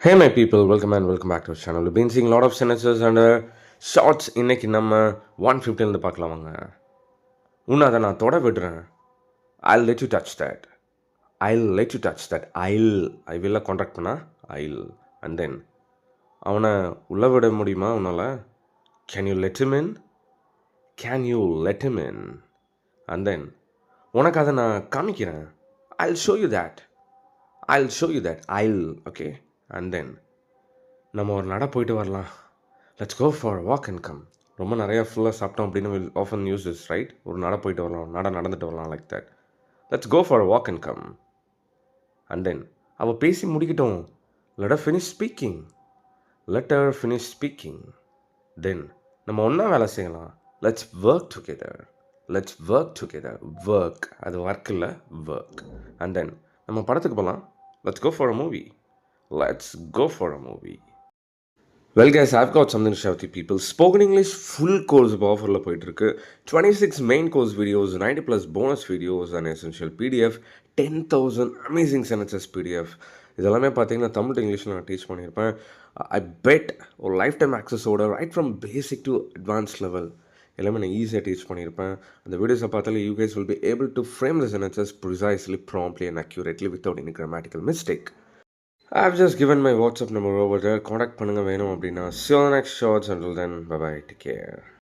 Hey my people, welcome and welcome back to our channel. We've been seeing a lot of sentences and shorts. இன்னைக்கு நம்ம 115 இருந்து பார்க்கலாம் வாங்க. உன்னை அதை நான் தொட விடுறேன். I'll let you touch that. I'll let you touch that. I will contract பண்ணா I'll and then அவனை உள்ள விட முடியுமா உன்னால்? Can you let him in? Can you let him in? And then உனக்கு அதை நான் காமிக்கிறேன். I'll show you that. I'll show you that. Okay. And then நம்ம ஒரு நட போயிட்டு வரலாம். Let's go for walk and come. ரொம்ப நிறையா ஃபுல்லாக சாப்பிட்டோம் அப்படின்னு will often use this right. ஒரு நட போயிட்டு வரலாம், நடந்துட்டு வரலாம் like that. Let's go for walk and come. And then அவள் பேசி முடிக்கட்டும். Let her finish speaking. Then நம்ம ஒன்றா வேலை செய்யலாம். Let's work together. ஒர்க் அது ஒர்க் இல்லை, ஒர்க். அண்ட் தென் நம்ம படத்துக்கு போகலாம். Let's go for a movie. Well guys, I've got something to share with you people. Spoken English full course இப்போ ஆஃபரில் போயிட்டுருக்கு. 26 main course videos, 90+ bonus videos and essential PDF, 10,000 amazing sentences PDF. இதெல்லாமே பார்த்தீங்கன்னா Tamil to இங்கிலீஷில் நான் teach பண்ணியிருப்பேன். I bet ஒரு lifetime ஆக்சஸோட right from basic to advance level எல்லாமே நான் ஈஸியாக டீச் பண்ணியிருப்பேன். அந்த வீடியோஸை பார்த்தாலே you guys will be able to frame the sentences precisely, promptly and accurately without any grammatical mistake. I've just given my WhatsApp number over there. Contact பண்ணுங்க வேணும் அப்படின்னா. See you on the next shots. Until then, bye bye. Take care.